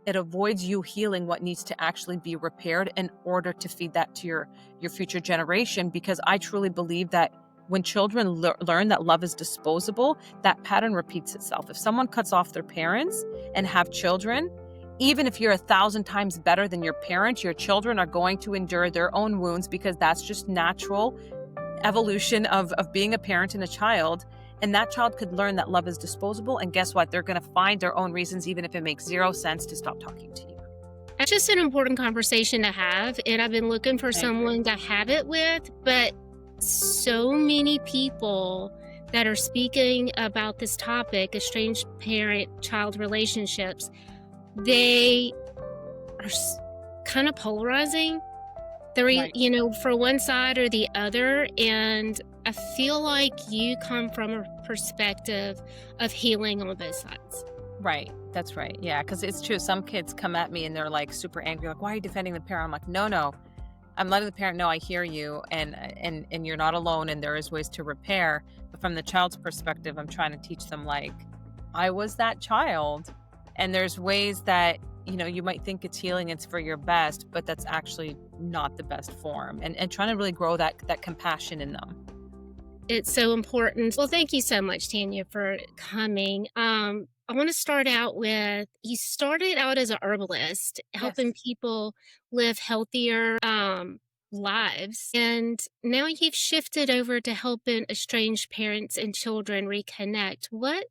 it avoids you healing what needs to actually be repaired in order to feed that to your future generation. Because I truly believe that when children learn that love is disposable, that pattern repeats itself. If someone cuts off their parents and have children, even if you're 1,000 times better than your parents, your children are going to endure their own wounds, because that's just natural evolution of being a parent and a child. And that child could learn that love is disposable. And guess what? They're going to find their own reasons, even if it makes zero sense, to stop talking to you. That's just an important conversation to have. And I've been looking for I agree. someone to have it with, but so many people that are speaking about this topic, estranged parent-child relationships, they are kind of polarizing. They're, Right. for one side or the other. And I feel like you come from a perspective of healing on both sides. Right. That's right. Yeah. Because it's true. Some kids come at me and they're like super angry, like, why are you defending the parent? I'm like, no. I'm letting the parent know I hear you, and you're not alone, and there is ways to repair. But from the child's perspective, I'm trying to teach them, like, I was that child, and there's ways that, you might think it's healing, it's for your best, but that's actually not the best form, and trying to really grow that compassion in them. It's so important. Well, thank you so much, Tania, for coming. I want to start out with, you started out as a herbalist, helping Yes. people live healthier lives. And now you've shifted over to helping estranged parents and children reconnect. What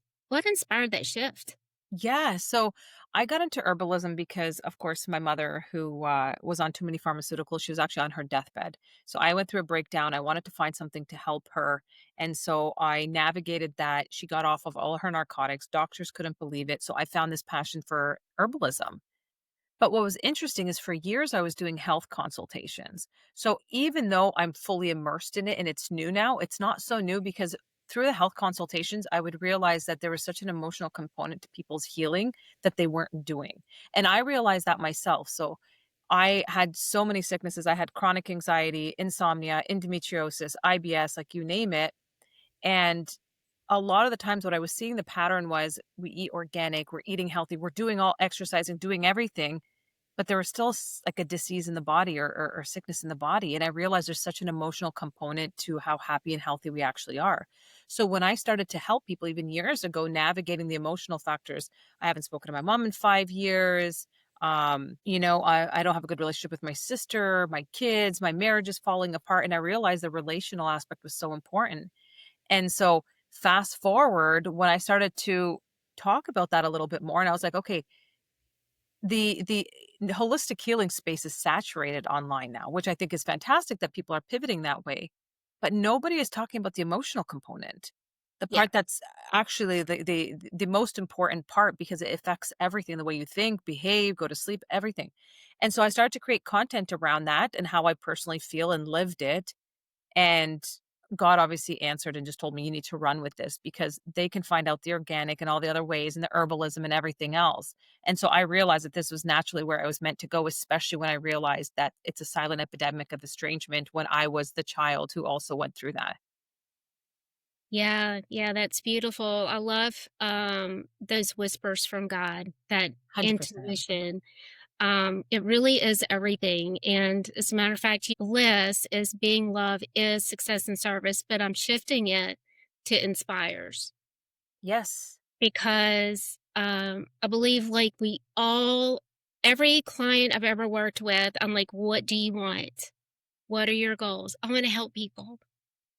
inspired that shift? Yeah, so I got into herbalism because, of course, my mother, who was on too many pharmaceuticals, she was actually on her deathbed. So I went through a breakdown. I wanted to find something to help her. And so I navigated that. She got off of all her narcotics. Doctors couldn't believe it. So I found this passion for herbalism. But what was interesting is for years I was doing health consultations. So even though I'm fully immersed in it and it's new now, it's not so new, because through the health consultations, I would realize that there was such an emotional component to people's healing that they weren't doing. And I realized that myself. So I had so many sicknesses. I had chronic anxiety, insomnia, endometriosis, IBS, like you name it. And a lot of the times what I was seeing, the pattern was, we eat organic, we're eating healthy, we're doing all exercising, doing everything, but there was still like a disease in the body, or sickness in the body. And I realized there's such an emotional component to how happy and healthy we actually are. So when I started to help people even years ago navigating the emotional factors, I haven't spoken to my mom in 5 years. I don't have a good relationship with my sister, my kids, my marriage is falling apart. And I realized the relational aspect was so important. And so fast forward, when I started to talk about that a little bit more, and I was like, okay, the holistic healing space is saturated online now, which I think is fantastic that people are pivoting that way. But nobody is talking about the emotional component, the Yeah. part that's actually the most important part, because it affects everything, the way you think, behave, go to sleep, everything. And so I started to create content around that and how I personally feel and lived it. And God obviously answered and just told me, you need to run with this, because they can find out the organic and all the other ways and the herbalism and everything else. And so I realized that this was naturally where I was meant to go, especially when I realized that it's a silent epidemic of estrangement when I was the child who also went through that. Yeah, that's beautiful. I love those whispers from God, that 100%. intuition. It really is everything. And as a matter of fact, bliss is being love, is success and service, but I'm shifting it to inspires, Yes. because I believe, like, every client I've ever worked with, I'm like, what do you want? What are your goals? I want to help people.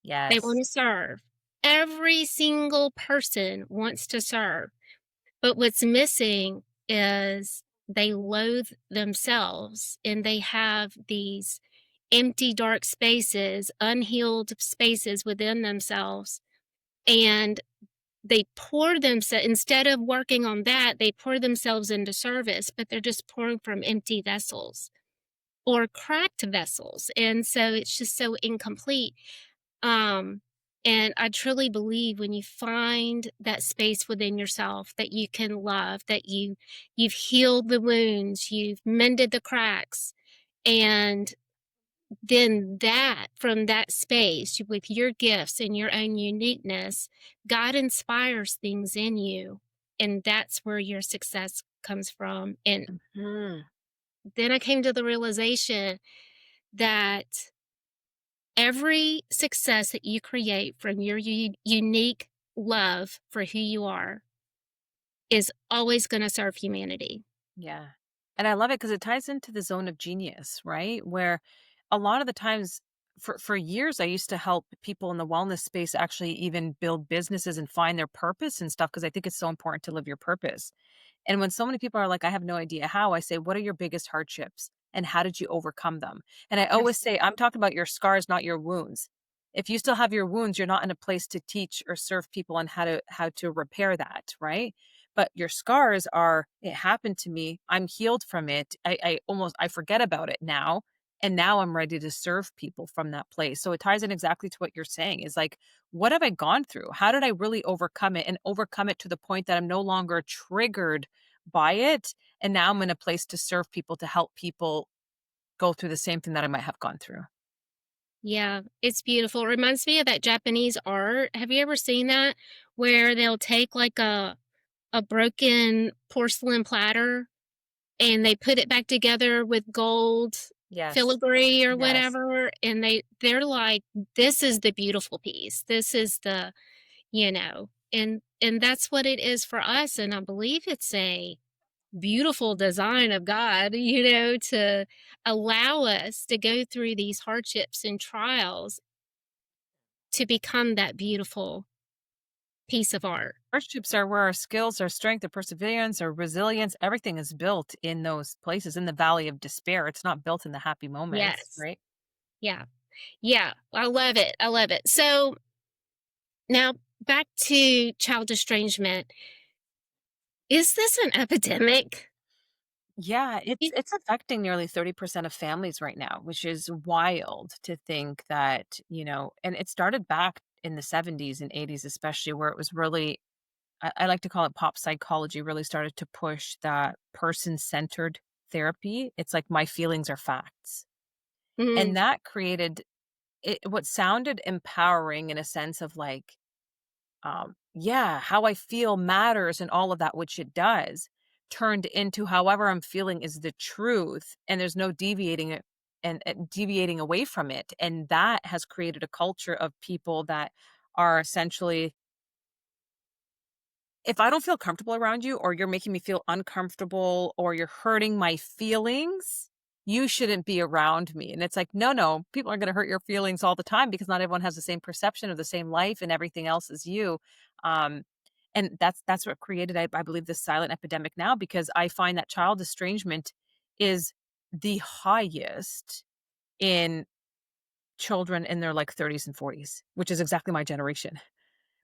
They Yes. want to serve. Every single person wants to serve. But what's missing is they loathe themselves, and they have these empty, dark spaces, unhealed spaces within themselves. And they pour themselves, instead of working on that, they pour themselves into service, but they're just pouring from empty vessels or cracked vessels. And so it's just so incomplete. Um, and I truly believe when you find that space within yourself that you can love, that you've healed the wounds, you've mended the cracks, and then that from that space with your gifts and your own uniqueness, God inspires things in you, and that's where your success comes from. And Mhm. then I came to the realization that every success that you create from your unique love for who you are is always going to serve humanity. Yeah. And I love it because it ties into the zone of genius, right? Where a lot of the times for years I used to help people in the wellness space actually even build businesses and find their purpose and stuff because I think it's so important to live your purpose. And when so many people are like, I have no idea how, I say, what are your biggest hardships and how did you overcome them? And I always Yes. say, I'm talking about your scars, not your wounds. If you still have your wounds, you're not in a place to teach or serve people on how to repair that, right? But your scars are, it happened to me. I'm healed from it. I forget about it now. And now I'm ready to serve people from that place. So it ties in exactly to what you're saying is like, what have I gone through? How did I really overcome it and overcome it to the point that I'm no longer triggered by it? And now I'm in a place to serve people, to help people go through the same thing that I might have gone through. Yeah, it's beautiful. It reminds me of that Japanese art. Have you ever seen that? Where they'll take like a broken porcelain platter and they put it back together with gold Yes. filigree or Yes. whatever, and they're like, "This is the beautiful piece. This is the," and that's what it is for us, and I believe it's a beautiful design of God, to allow us to go through these hardships and trials to become that beautiful piece of art. Hardships are where our skills, our strength, our perseverance, our resilience, everything is built in those places in the valley of despair. It's not built in the happy moments, Yes. right? Yeah. Yeah. I love it. I love it. So now back to child estrangement. Is this an epidemic? Yeah, it's Y it's affecting nearly 30% of families right now, which is wild to think that, and it started back in the 70s and 80s, especially where it was really, I like to call it pop psychology, really started to push that person centered therapy. It's like my feelings are facts. And Mhm. that created what sounded empowering in a sense of like, yeah, how I feel matters and all of that, which it does, turned into however I'm feeling is the truth, and there's no deviating it and deviating away from it. And that has created a culture of people that are essentially, if I don't feel comfortable around you or you're making me feel uncomfortable or you're hurting my feelings, you shouldn't be around me. And it's like, no, no, people are going to hurt your feelings all the time because not everyone has the same perception of the same life and everything else as you. Um, and that's what created, I believe, this silent epidemic now because I find that child estrangement is the highest in children in their like 30s and 40s, which is exactly my generation.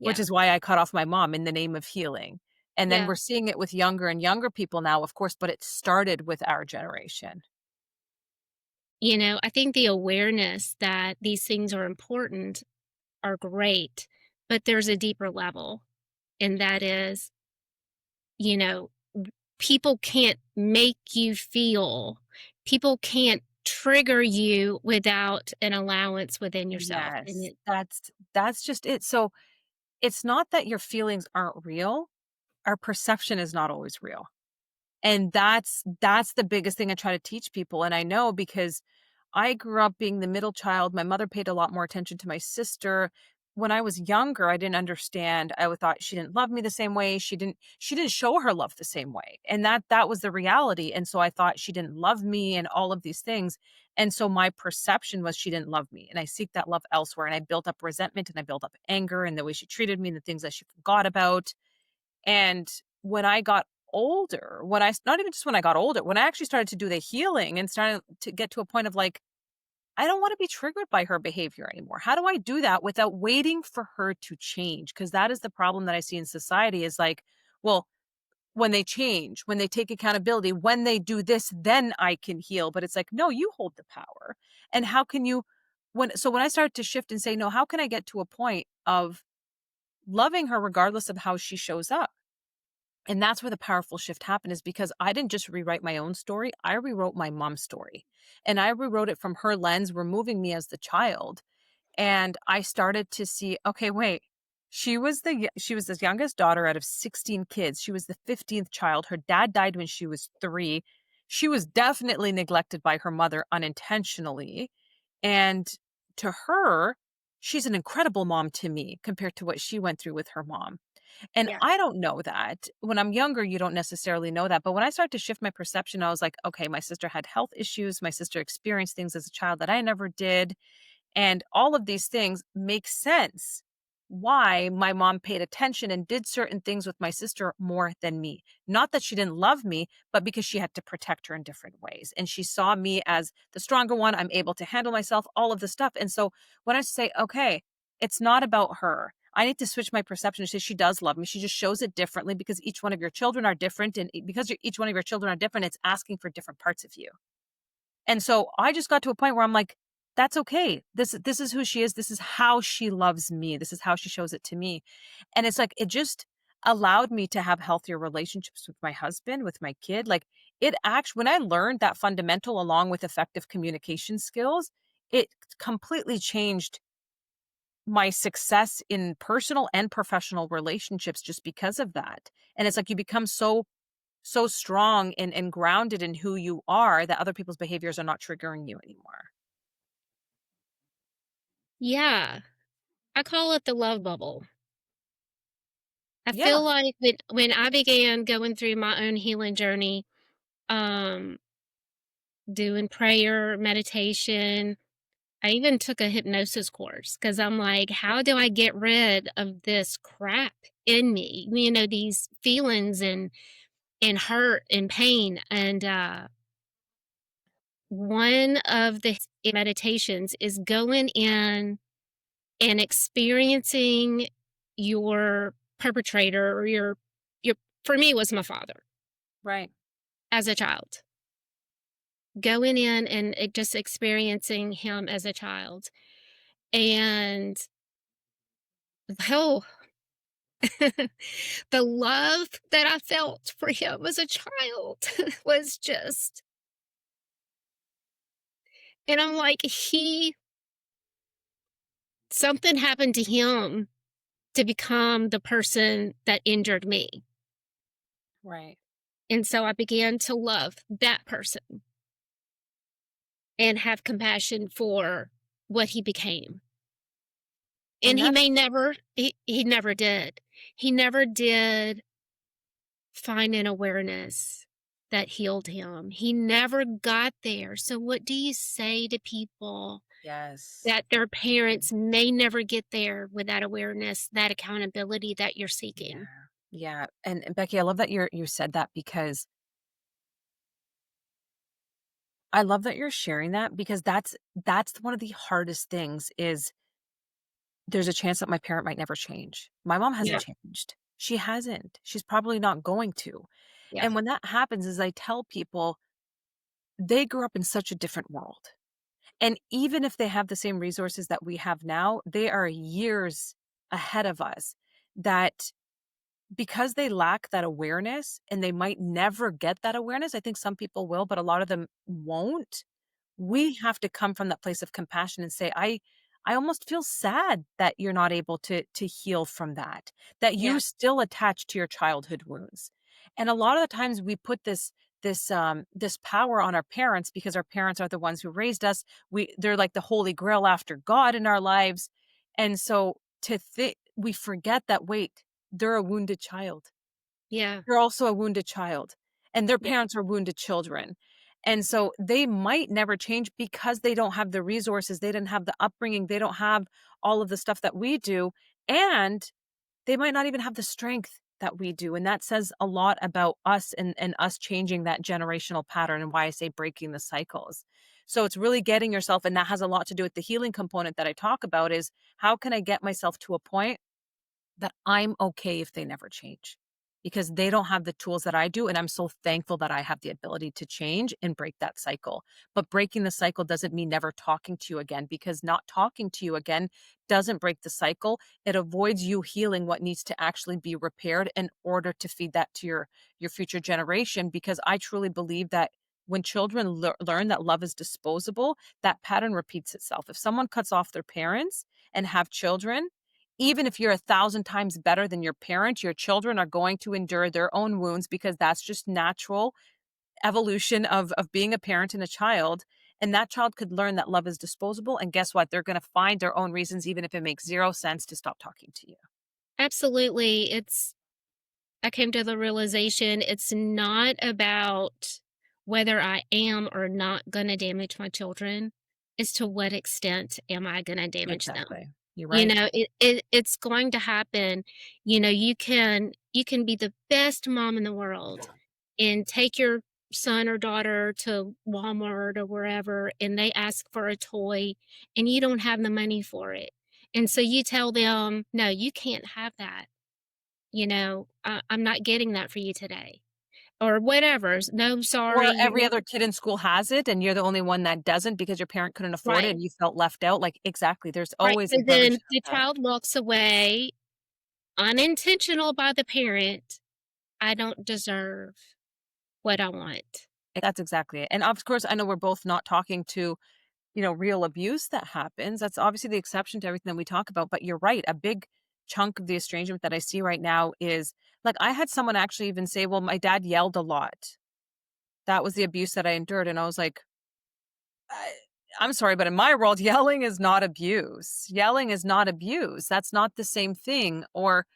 Which Yeah. is why I cut off my mom in the name of healing. And then Yeah. we're seeing it with younger and younger people now, of course, but it started with our generation. I think the awareness that these things are important are great, but there's a deeper level, and that is, you know, people can't make you feel. People can't trigger you without an allowance within yourself, and Yes, it that's just it. So, it's not that your feelings aren't real, our perception is not always real. And that's the biggest thing I try to teach people, and I know because I grew up being the middle child, my mother paid a lot more attention to my sister. When I was younger, I didn't understand, I would thought she didn't love me the same way, she didn't show her love the same way, and that was the reality, and so I thought she didn't love me and all of these things, and so my perception was she didn't love me, and I seek that love elsewhere, and I built up resentment, and I built up anger, and the way she treated me, and the things that she forgot about, and when I got older, not even just when I got older, when I actually started to do the healing and started to get to a point of like, I don't want to be triggered by her behavior anymore. How do I do that without waiting for her to change? Because that is the problem that I see in society is like, well, when they change, when they take accountability, when they do this, then I can heal. But it's like, no, you hold the power. And how can you when I started to shift and say, no, how can I get to a point of loving her regardless of how she shows up? And that's where the powerful shift happened is because I didn't just rewrite my own story, I rewrote my mom's story. And I rewrote it from her lens, removing me as the child. And I started to see, okay, wait. She was the youngest daughter out of 16 kids. She was the 15th child. Her dad died when she was 3. She was definitely neglected by her mother unintentionally, and to her, she's an incredible mom to me compared to what she went through with her mom. And Yeah. I don't know that. When I'm younger, you don't necessarily know that, but when I started to shift my perception, I was like, "Okay, my sister had health issues. My sister experienced things as a child that I never did." And all of these things make sense why my mom paid attention and did certain things with my sister more than me. Not that she didn't love me, but because she had to protect her in different ways. And she saw me as the stronger one. I'm able to handle myself, all of the stuff. And so when I say, okay, it's not about her. I need to switch my perception and say she does love me. She just shows it differently because each one of your children are different. And because each one of your children are different, it's asking for different parts of you. And so I just got to a point where I'm like, that's okay. This is who she is. This is how she loves me. This is how she shows it to me. And it's like it just allowed me to have healthier relationships with my husband, with my kid. Like it actually when I learned that fundamental along with effective communication skills, it completely changed my success in personal and professional relationships just because of that. And it's like you become so strong and grounded in who you are that other people's behaviors are not triggering you anymore. Yeah. I call it the love bubble. I Yeah, feel like when I began going through my own healing journey, um, doing prayer, meditation, I even took a hypnosis course because I'm like, how do I get rid of this crap in me? You know, these feelings and hurt and pain. And one of the meditations is going in and experiencing your perpetrator or your for me it was my father right. as a child. Going in and just experiencing him as a child. And oh, the love that I felt for him as a child was just, and I'm like, something happened to him to become the person that injured me. Right. And so I began to love that person and have compassion for what he became. And And he that's may never, he never did. He never did find an awareness that healed him. He never got there. So, what do you say to people yes. that their parents may never get there with that awareness, that accountability that you're Yeah. seeking? Yeah. And Becky, I love that you said that because I love that you're sharing that because that's one of the hardest things is there's a chance that my parent might never change. My mom hasn't Yeah, changed. She hasn't. She's probably not going to. yeah, And when that happens, is I tell people they grew up in such a different world. And even if they have the same resources that we have now, they are years ahead of us that because they lack that awareness and they might never get that awareness. I think some people will, but a lot of them won't. We have to come from that place of compassion and say, I almost feel sad that you're not able to heal from that, that yeah, you still attach to your childhood wounds. And a lot of the times we put this power on our parents because our parents are the ones who raised us. They're like the holy grail after God in our lives. And so we forget that wait, they're a wounded child. yeah, They're also a wounded child, and their yeah, parents are wounded children. And so they might never change because they don't have the resources, they didn't have the upbringing, they don't have all of the stuff that we do, and they might not even have the strength that we do, and that says a lot about us and us changing that generational pattern and why I say breaking the cycles. So it's really getting yourself and that has a lot to do with the healing component that I talk about is how can I get myself to a point that I'm okay if they never change because they don't have the tools that I do. And I'm so thankful that I have the ability to change and break that cycle. But breaking the cycle doesn't mean never talking to you again because not talking to you again doesn't break the cycle. It avoids you healing what needs to actually be repaired in order to feed that to your future generation. Because I truly believe that when children learn that love is disposable, that pattern repeats itself. If someone cuts off their parents and have children, even if you're 1,000 times better than your parent, your children are going to endure their own wounds because that's just natural evolution of being a parent and a child. And that child could learn that love is disposable. And guess what? They're going to find their own reasons, even if it makes 0 sense to stop talking to you. Absolutely. I came to the realization it's not about whether I am or not going to damage my children. It's to what extent am I going to damage them? Exactly. You're You right. know, it's going to happen. You know, you can be the best mom in the world and take your son or daughter to Walmart or wherever, and they ask for a toy and you don't have the money for it. And so you tell them, "No, you can't have that. You know, I'm not getting that for you today." Or whatever. "No, sorry, Or you're every not." other kid in school has it, and you're the only one that doesn't because your parent couldn't afford it Right, and you felt left out. Like, exactly. There's right. always a So then version of the that. child walks away, unintentional by the parent. I don't deserve what I want. That's exactly it. And of course, I know we're both not talking to, real abuse that happens. That's obviously the exception to everything that we talk about. But you're right. A big chunk of the estrangement that I see right now is like I had someone actually even say, well, my dad yelled a lot. That was the abuse that I endured. And I was like, I, I'm sorry, but in my world, yelling is not abuse. Yelling is not abuse. That's not the same thing. Or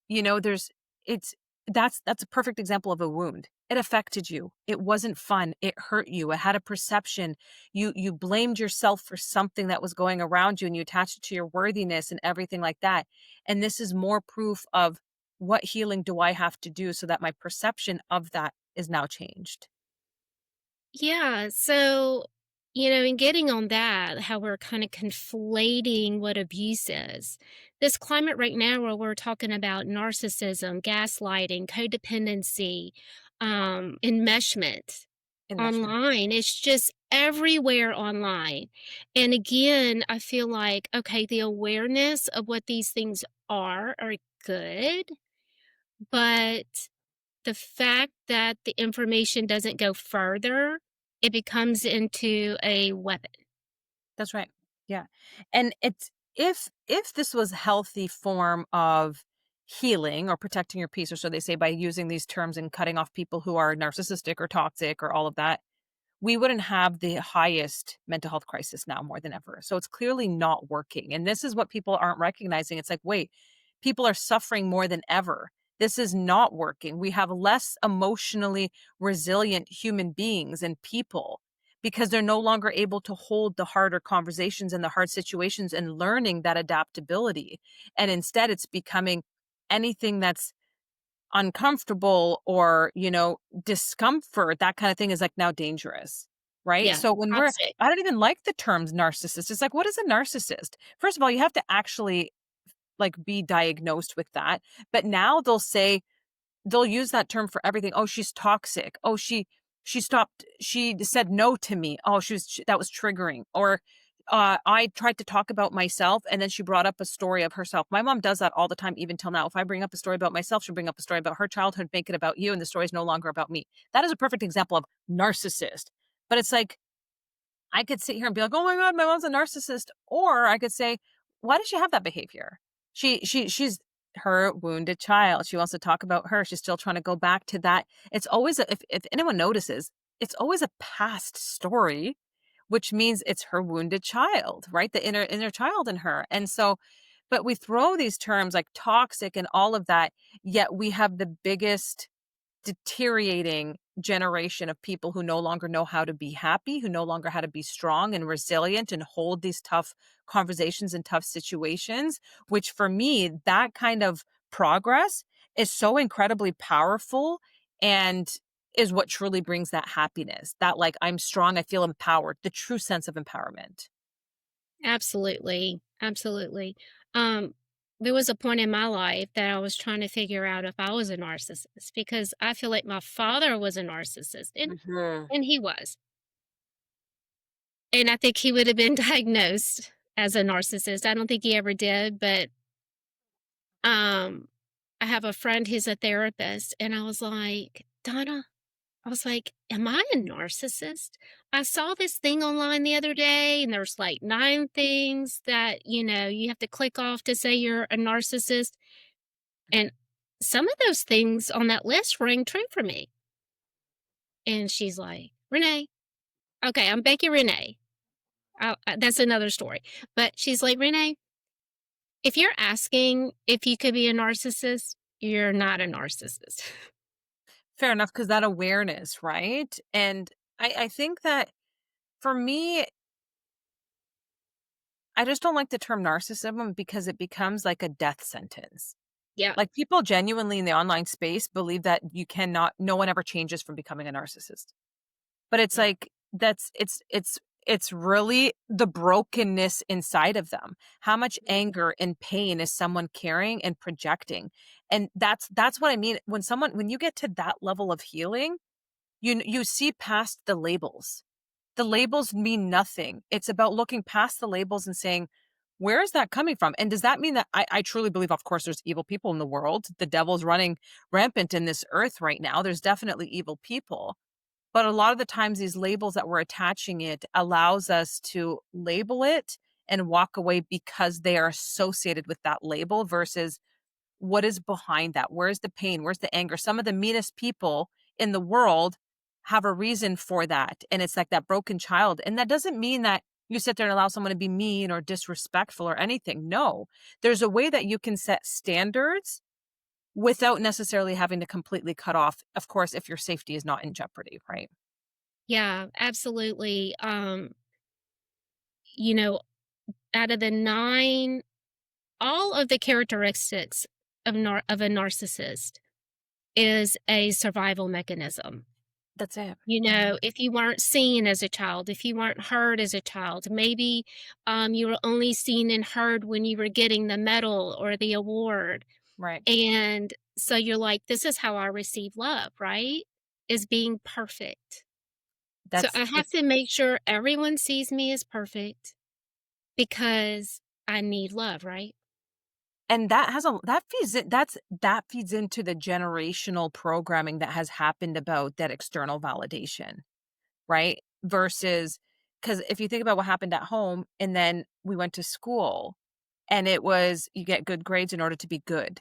there's it's that's a perfect example of a wound. It affected you. It wasn't fun. It hurt you. It had a perception. You blamed yourself for something that was going around you and you attached it to your worthiness and everything like that. And this is more proof of what healing do I have to do so that my perception of that is now changed. Yeah, so, you know, in getting on that, how we're kind of conflating what abuse is. This climate right now where we're talking about narcissism, gaslighting, codependency, enmeshment Enmeshment. online, it's just everywhere online. And again, I feel like, okay, the awareness of what these things are good, but the fact that the information doesn't go further, it becomes into a weapon. That's right. Yeah. And it's if this was healthy form of healing or protecting your peace, or so they say by using these terms and cutting off people who are narcissistic or toxic or all of that, we wouldn't have the highest mental health crisis now more than ever. So it's clearly not working. And this is what people aren't recognizing. It's like, wait, people are suffering more than ever. This is not working. We have less emotionally resilient human beings and people because they're no longer able to hold the harder conversations and the hard situations and learning that adaptability. And instead, it's becoming anything that's uncomfortable or, discomfort, that kind of thing is like now dangerous. Right. Yeah, So toxic. I don't even like the terms narcissist. It's like, what is a narcissist? First of all, you have to actually like be diagnosed with that. But now they'll use that term for everything. Oh, she's toxic. Oh, she stopped. She said no to me. Oh, that was triggering. Or I tried to talk about myself and then she brought up a story of herself. My mom does that all the time, even till now. If I bring up a story about myself, she'll bring up a story about her childhood, make it about you, and the story is no longer about me. That is a perfect example of narcissist. But it's like I could sit here and be like, "Oh my god, my mom's a narcissist," or I could say, "Why does she have that behavior? She's her wounded child. She wants to talk about her. She's still trying to go back to that." It's always if anyone notices, it's always a past story, which means it's her wounded child, right? The inner child in her. And so, but we throw these terms like toxic and all of that, yet we have the biggest deteriorating generation of people who no longer know how to be happy, who no longer how to be strong and resilient and hold these tough conversations and tough situations, which for me, that kind of progress is so incredibly powerful and is what truly brings that happiness. That like I'm strong, I feel empowered, the true sense of empowerment. Absolutely, absolutely. Um, there was a point in my life that I was trying to figure out if I was a narcissist because I feel like my father was a narcissist, Mhm. and he was. And I think he would have been diagnosed as a narcissist. I don't think he ever did, but um I have a friend who's a therapist and I was like, "Donna, I was like, "Am I a narcissist?" I saw this thing online the other day, and there's like 9 things that, you have to click off to say you're a narcissist, and some of those things on that list rang true for me. And she's like, "Renee." Okay, I'm Becky Renee. That's another story. But she's like, "Renee, if you're asking if you could be a narcissist, you're not a narcissist." Fair enough, because that awareness, right? And I think that for me, I just don't like the term narcissism because it becomes like a death sentence. Yeah, Like, people genuinely in the online space believe that no one ever changes from becoming a narcissist. But it's yeah. like, it's really the brokenness inside of them. How much anger and pain is someone carrying and projecting? And that's what I mean. When you get to that level of healing, you see past the labels. The labels mean nothing. It's about looking past the labels and saying, where is that coming from? And does that mean that I truly believe, of course, there's evil people in the world. The devil's running rampant in this earth right now. There's definitely evil people. But a lot of the times, these labels that we're attaching it allows us to label it and walk away because they are associated with that label versus what is behind that? Where's the pain? Where's the anger? Some of the meanest people in the world have a reason for that. And it's like that broken child. And that doesn't mean that you sit there and allow someone to be mean or disrespectful or anything. No, there's a way that you can set standards without necessarily having to completely cut off, of course, if your safety is not in jeopardy, right? Yeah, absolutely. You know, out of the 9, all of the characteristics of a narcissist is a survival mechanism. That's it. If you weren't seen as a child, if you weren't heard as a child, maybe you were only seen and heard when you were getting the medal or the award. Right. And so you're like, this is how I receive love, right? Is being perfect. So That's I have it's to make sure everyone sees me as perfect because I need love, right? and that has a that feeds into the generational programming that has happened about that external validation, right? Versus, because if you think about what happened at home and then we went to school and it was you get good grades in order to be good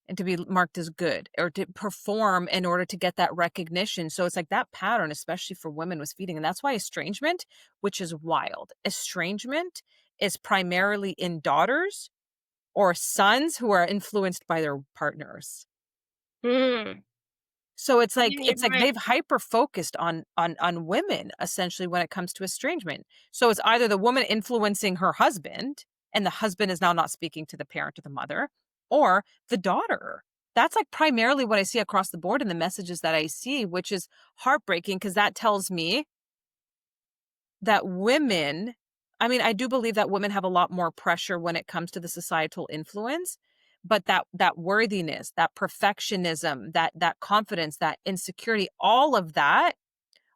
and to be marked as good or to perform in order to get that recognition. So it's like that pattern, especially for women, was feeding. And that's why estrangement, which is wild, estrangement is primarily in daughters or sons who are influenced by their partners. Mm. So it's like Yeah, you're it's like right. they've hyper focused on women essentially when it comes to estrangement. So it's either the woman influencing her husband and the husband is now not speaking to the parent or the mother, or the daughter. That's like primarily what I see across the board in the messages that I see, which is heartbreaking because that tells me that women, I mean, I do believe that women have a lot more pressure when it comes to the societal influence, but that worthiness, that perfectionism, that confidence, that insecurity, all of that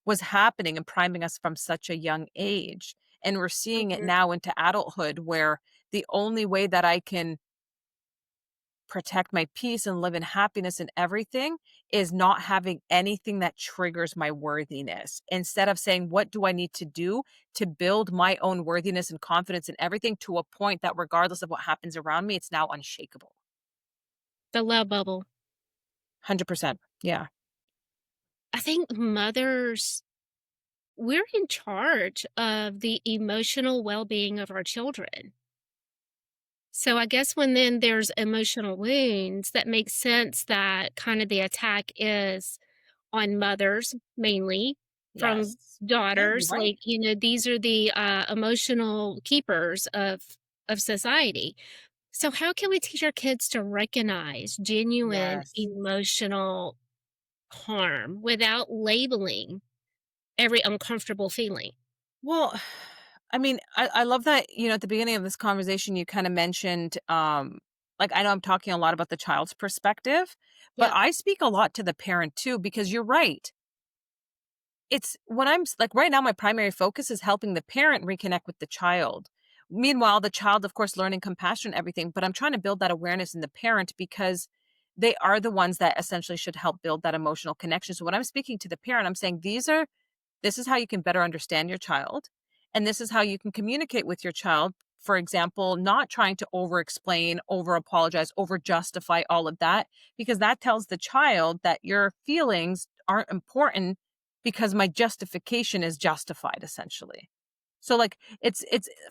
was happening and priming us from such a young age. And we're seeing it Mhm. now into adulthood where the only way that I can protect my peace and live in happiness and everything is not having anything that triggers my worthiness. Instead of saying, what do I need to do to build my own worthiness and confidence in everything to a point that regardless of what happens around me, it's now unshakable. The love bubble. 100%. Yeah. I think mothers, we're in charge of the emotional well being of our children. So I guess when then there's emotional wounds, that makes sense that kind of the attack is on mothers mainly from Yes. Yeah, you're daughters. right. Like, these are the emotional keepers of society. So how can we teach our kids to recognize genuine Yes. emotional harm without labeling every uncomfortable feeling? Well, I mean, I love that, at the beginning of this conversation, you kind of mentioned, like, I know I'm talking a lot about the child's perspective, but Yep. I speak a lot to the parent too, because you're right. It's when like right now, my primary focus is helping the parent reconnect with the child. Meanwhile, the child, of course, learning compassion and everything, but I'm trying to build that awareness in the parent because they are the ones that essentially should help build that emotional connection. So when I'm speaking to the parent, I'm saying this is how you can better understand your child. And this is how you can communicate with your child. For example, not trying to over explain, over apologize, over justify all of that, because that tells the child that your feelings aren't important because my justification is justified, essentially. So, like,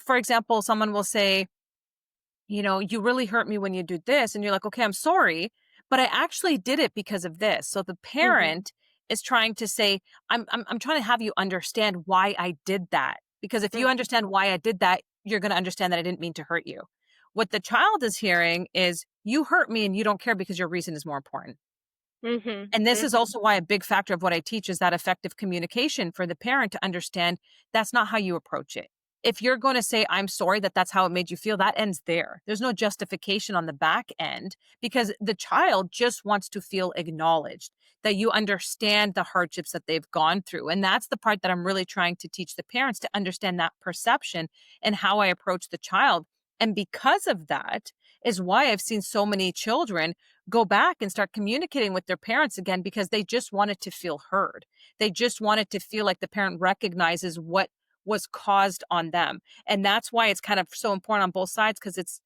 for example, someone will say, you really hurt me when you do this. And you're like, okay, I'm sorry, but I actually did it because of this. So the Mhm. parent is trying to say, I'm trying to have you understand why I did that. Because if you Mhm. understand why I did that, you're going to understand that I didn't mean to hurt you. What the child is hearing is, you hurt me and you don't care because your reason is more important. Mhm. And this is Mhm. also why a big factor of what I teach is that effective communication for the parent to understand that's not how you approach it. If you're going to say, I'm sorry that that's how it made you feel, that ends there. There's no justification on the back end because the child just wants to feel acknowledged, that you understand the hardships that they've gone through. And that's the part that I'm really trying to teach the parents to understand that perception and how I approach the child. And because of that, is why I've seen so many children go back and start communicating with their parents again because they just wanted to feel heard. They just wanted to feel like the parent recognizes what was caused on them. And that's why it's kind of so important on both sides because it's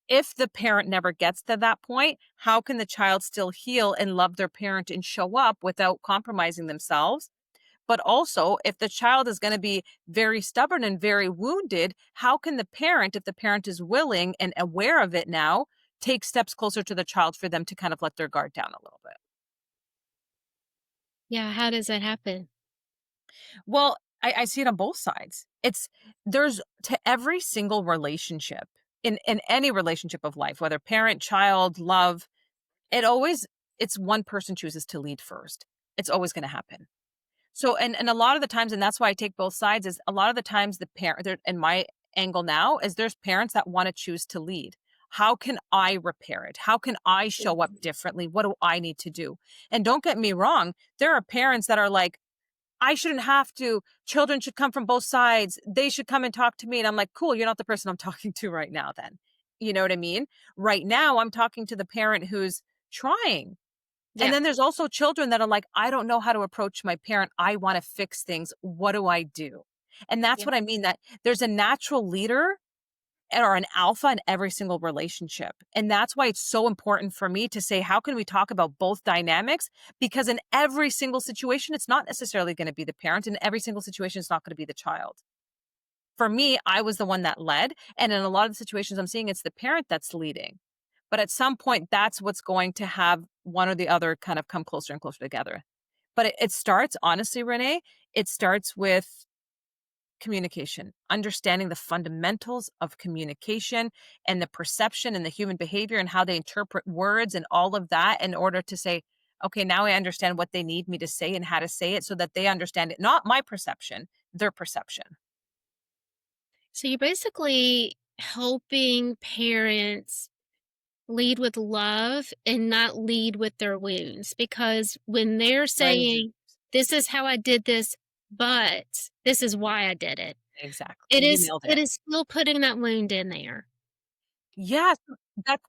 if the parent never gets to that point, how can the child still heal and love their parent and show up without compromising themselves? But also, if the child is going to be very stubborn and very wounded, how can the parent, if the parent is willing and aware of it now, take steps closer to the child for them to kind of let their guard down a little bit? Yeah, how does that happen? Well, I see it on both sides. There's to every single relationship in any relationship of life, whether parent, child, love, it always, it's one person chooses to lead first. It's always going to happen. So and a lot of the times, and that's why I take both sides, is a lot of the times the parent there and my angle now is there's parents that want to choose to lead. How can I repair it? How can I show up Mhm. differently? What do I need to do? And don't get me wrong, there are parents that are like, I shouldn't have to. Children should come from both sides. They should come and talk to me. And I'm like, cool, you're not the person I'm talking to right now, then. You know what I mean? Right now, I'm talking to the parent who's trying, and Yeah, then there's also children that are like, I don't know how to approach my parent. I want to fix things. What do I do? And that's yeah. what I mean, that there's a natural leader or an alpha in every single relationship. And that's why it's so important for me to say, how can we talk about both dynamics? Because in every single situation, it's not necessarily going to be the parent. In every single situation, it's not going to be the child. For me, I was the one that led. And in a lot of the situations I'm seeing, it's the parent that's leading. But at some point, that's what's going to have one or the other kind of come closer and closer together. But it starts, honestly, Renee, it starts with communication, understanding the fundamentals of communication and the perception and the human behavior and how they interpret words and all of that in order to say, okay, now I understand what they need me to say and how to say it so that they understand it, not my perception, their perception. So you're basically helping parents lead with love and not lead with their wounds, because when they're Right. saying, "This is how I did this, but this is why I did it," Exactly. it You is nailed it it. is still putting that wound in there. Yes,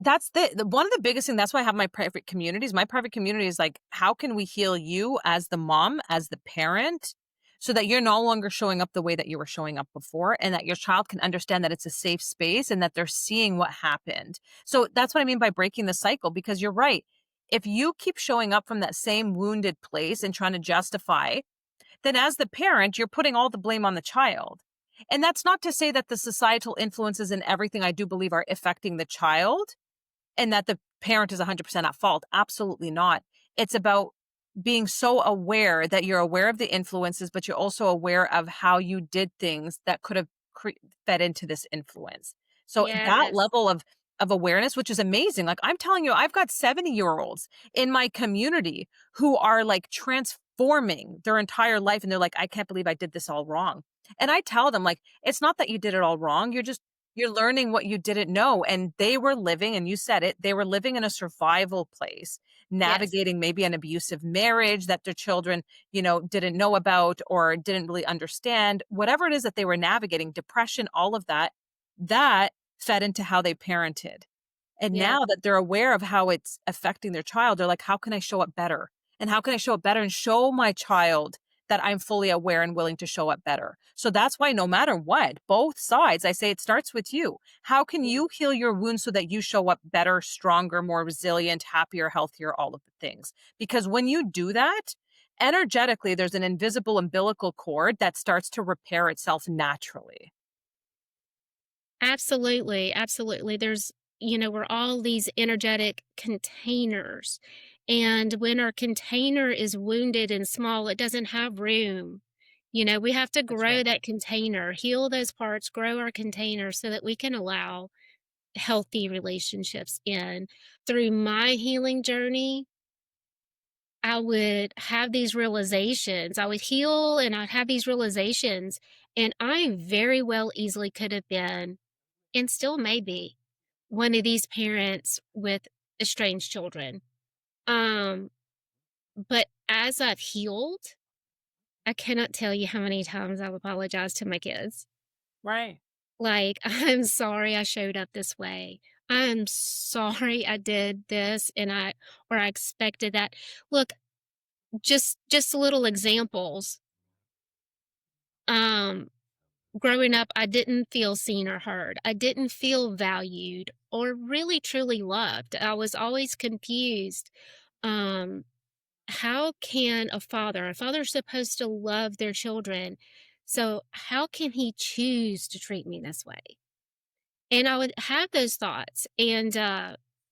that's the one of the biggest thing, that's why I have my private communities. My private community is like, how can we heal you as the mom, as the parent, so that you're no longer showing up the way that you were showing up before, and that your child can understand that it's a safe space and that they're seeing what happened. So that's what I mean by breaking the cycle, because you're right. If you keep showing up from that same wounded place and trying to justify, then as the parent, you're putting all the blame on the child. And that's not to say that the societal influences and everything I do believe are affecting the child and that the parent is 100% at fault. Absolutely not. It's about being so aware that you're aware of the influences, but you're also aware of how you did things that could have fed into this influence. So that Yes. level of awareness, which is amazing. Like I'm telling you, I've got 70-year-olds in my community who are like transforming their entire life. And they're like, I can't believe I did this all wrong. And I tell them, like, it's not that you did it all wrong. You're learning what you didn't know. And they were living, and you said it, they were living in a survival place, Yes. navigating maybe an abusive marriage that their children, didn't know about or didn't really understand. Whatever it is that they were navigating, depression, all of that, that fed into how they parented. And Yeah. now that they're aware of how it's affecting their child, they're like, "How can I show up better? And how can I show up better and show my child that I'm fully aware and willing to show up better?" So that's why no matter what, both sides, I say it starts with you. How can Mm. you heal your wounds so that you show up better, stronger, more resilient, happier, healthier, all of the things? Because when you do that, energetically, there's an invisible umbilical cord that starts to repair itself naturally. Absolutely, absolutely. We're all these energetic containers. And when our container is wounded and small, it doesn't have room. We have to That's grow right. that container, heal those parts, grow our container so that we can allow healthy relationships in. Through my healing journey, I would have these realizations. I would heal and I'd have these realizations. And I very well easily could have been, and still may be, one of these parents with estranged children. Um, but as I've healed, I cannot tell you how many times I've apologized to my kids. Right. Like, I'm sorry I showed up this way. I'm sorry I did this or I expected that. Look, just little examples. Um, Growing up, I didn't feel seen or heard. I didn't feel valued or really truly loved. I was always confused. Um, how can a father's supposed to love their children. So how can he choose to treat me this way? And I would have those thoughts. And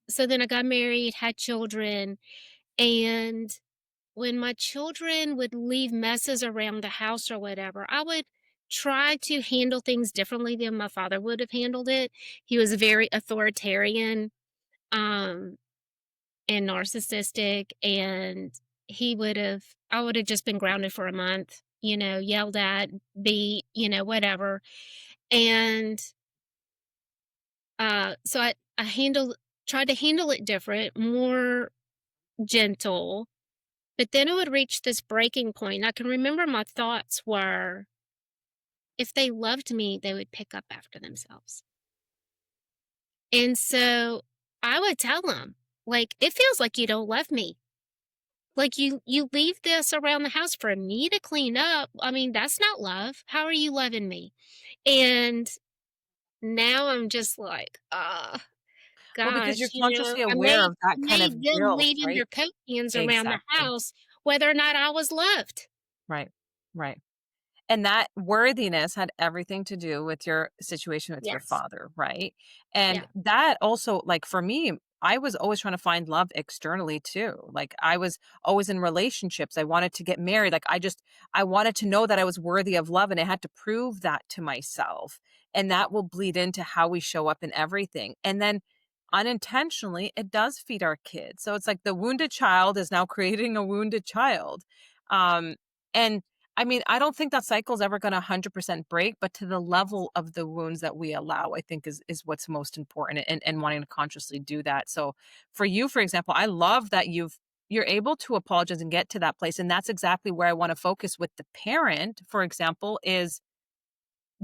so then I got married, had children, and when my children would leave messes around the house or whatever, I would try to handle things differently than my father would have handled it. He was very authoritarian, um, and narcissistic, and I would have just been grounded for a month, yelled at, beat, whatever. And so I tried to handle it different, more gentle. But then it would reach this breaking point. I can remember my thoughts were, if they loved me, they would pick up after themselves. And so I would tell them, like, it feels like you don't love me. Like you leave this around the house for me to clean up. I mean, that's not love. How are you loving me? And now I'm just like, Well, because you're gosh, consciously I aware of that kind made of them guilt, leaving right? their coat cans around the Exactly. house, whether or not I was loved. Right. Right. And that worthiness had everything to do with your situation with your Yes. father, right? And Yeah. that also, like for me, I was always trying to find love externally too. Like I was always in relationships. I wanted to get married. I wanted to know that I was worthy of love and I had to prove that to myself. And that will bleed into how we show up in everything. And then unintentionally, it does feed our kids. So it's like the wounded child is now creating a wounded child. Um, and I mean, I don't think that cycle is ever gonna 100% break, but to the level of the wounds that we allow, I think is what's most important and wanting to consciously do that. So for you, for example, I love that you're able to apologize and get to that place. And that's exactly where I want to focus with the parent, for example, is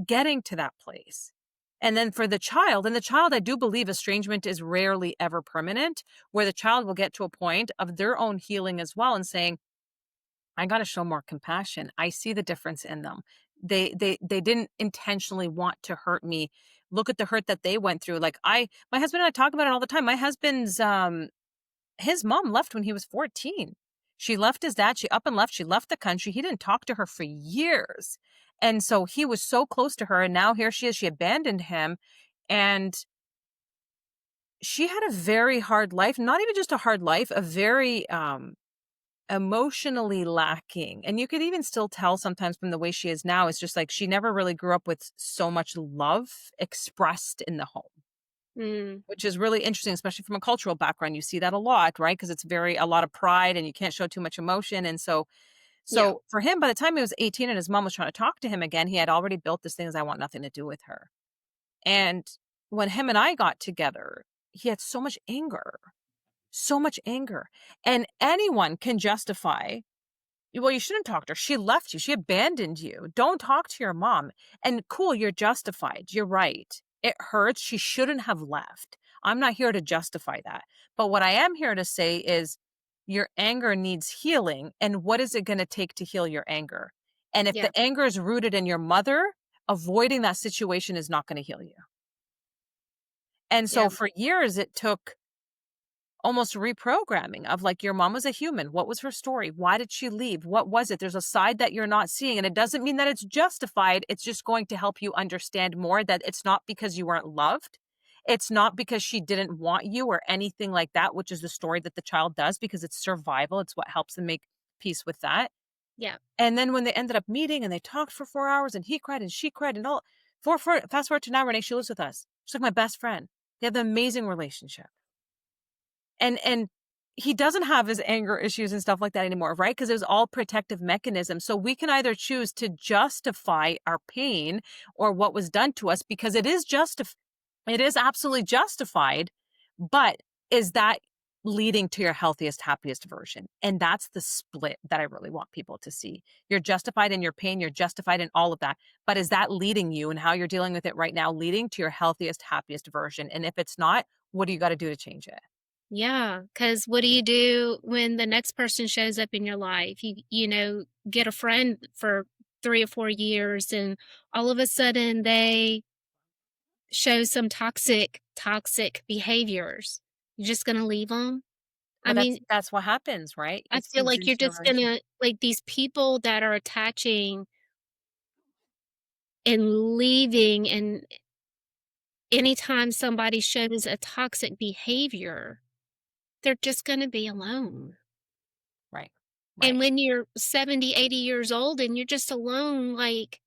getting to that place. And then for the child, I do believe estrangement is rarely ever permanent, where the child will get to a point of their own healing as well and saying, I gotta show more compassion. I see the difference in them. They didn't intentionally want to hurt me. Look at the hurt that they went through. Like my husband and I talk about it all the time. My husband's his mom left when he was 14. She left his dad, she up and left, she left the country. He didn't talk to her for years. And so he was so close to her and now here she is, she abandoned him and she had a very hard life, not even just a hard life, a very emotionally lacking. And you could even still tell sometimes from the way she is now, it's just like she never really grew up with so much love expressed in the home, Mm, which is really interesting, especially from a cultural background. You see that a lot, right? Because it's a lot of pride and you can't show too much emotion. And so, yeah. so for him, by the time he was 18 and his mom was trying to talk to him again, he had already built this thing as I want nothing to do with her. And when him and I got together, he had so much anger, so much anger. And anyone can justify, well, you shouldn't talk to her. She left you. She abandoned you. Don't talk to your mom. And cool, you're justified. You're right. It hurts. She shouldn't have left. I'm not here to justify that. But what I am here to say is your anger needs healing. And what is it going to take to heal your anger? And if Yeah. the anger is rooted in your mother, avoiding that situation is not going to heal you. And Yeah. so for years, it took almost reprogramming of like your mom was a human. What was her story? Why did she leave? What was it? There's a side that you're not seeing. And it doesn't mean that it's justified. It's just going to help you understand more that it's not because you weren't loved. It's not because she didn't want you or anything like that, which is the story that the child does because it's survival. It's what helps them make peace with that. Yeah. And then when they ended up meeting and they talked for 4 hours and he cried and she cried and all, fast forward to now, Renee, she lives with us. She's like my best friend. They have an amazing relationship. And he doesn't have his anger issues and stuff like that anymore, right? Because it was all protective mechanism. So we can either choose to justify our pain or what was done to us because it is absolutely justified, but is that leading to your healthiest, happiest version? And that's the split that I really want people to see. You're justified in your pain, you're justified in all of that. But is that leading you and how you're dealing with it right now, leading to your healthiest, happiest version? And if it's not, what do you got to do to change it? Yeah, because what do you do when the next person shows up in your life? You get a friend for 3 or 4 years, and all of a sudden they show some toxic behaviors. You're just gonna leave them? I Well, mean, that's what happens, right? I It feel feeds like into you're your just relationship. gonna like, these people that are attaching and leaving, and anytime somebody shows a toxic behavior, they're just gonna be alone. Right. And Right. when you're 70, 80 years old and you're just alone, like,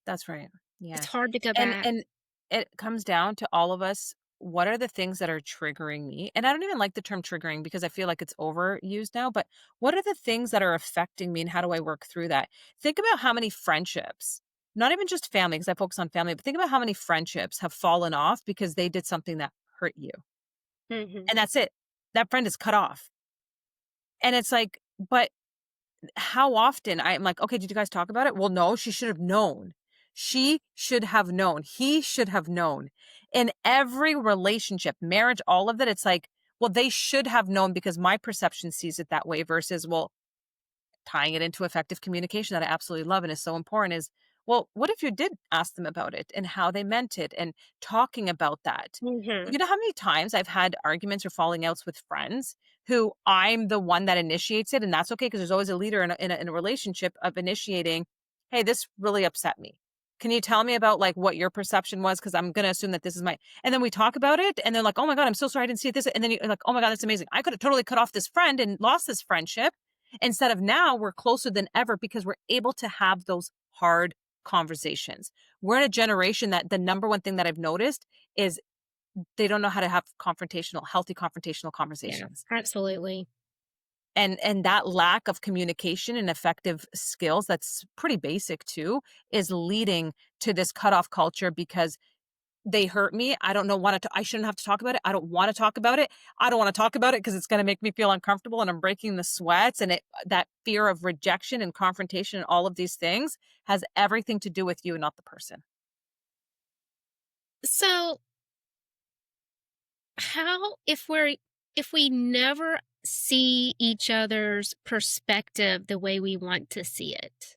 That's right. it's Yeah. hard to go And back. and it comes down to all of us, what are the things that are triggering me? And I don't even like the term triggering because I feel like it's overused now, but what are the things that are affecting me and how do I work through that? Think about how many friendships, not even just family, because I focus on family, but think about how many friendships have fallen off because they did something that hurt you. Mhm. And that's it. That friend is cut off. And it's like, but how often I'm like, "Okay, did you guys talk about it?" "Well, no, she should have known. She should have known. He should have known." In every relationship, marriage, all of it, it's like, "Well, they should have known because my perception sees it that way," versus, "Well, tying it into effective communication that I absolutely love and is so important is, well, what if you did ask them about it and how they meant it and talking about that? Mhm. You know how many times I've had arguments or falling outs with friends who I'm the one that initiates it, and that's okay because there's always a leader in a relationship of initiating, "Hey, this really upset me. Can you tell me about like what your perception was? Because I'm gonna assume that this is my," and then we talk about it, and they're like, "Oh my God, I'm so sorry I didn't see it this," and then you're like, "Oh my God, that's amazing. I could have totally cut off this friend and lost this friendship." Instead of now, we're closer than ever because we're able to have those hard conversations. We're in a generation that the number one thing that I've noticed is they don't know how to have healthy confrontational Yeah, conversations. absolutely. And that lack of communication and effective skills that's pretty basic too is leading to this cutoff culture because they hurt me. I don't know want to I shouldn't have to talk about it. I don't want to talk about it. I don't want to talk about it because it's going to make me feel uncomfortable and I'm breaking the sweats and it that fear of rejection and confrontation and all of these things has everything to do with you and not the person. So, how if we never see each other's perspective the way we want to see it?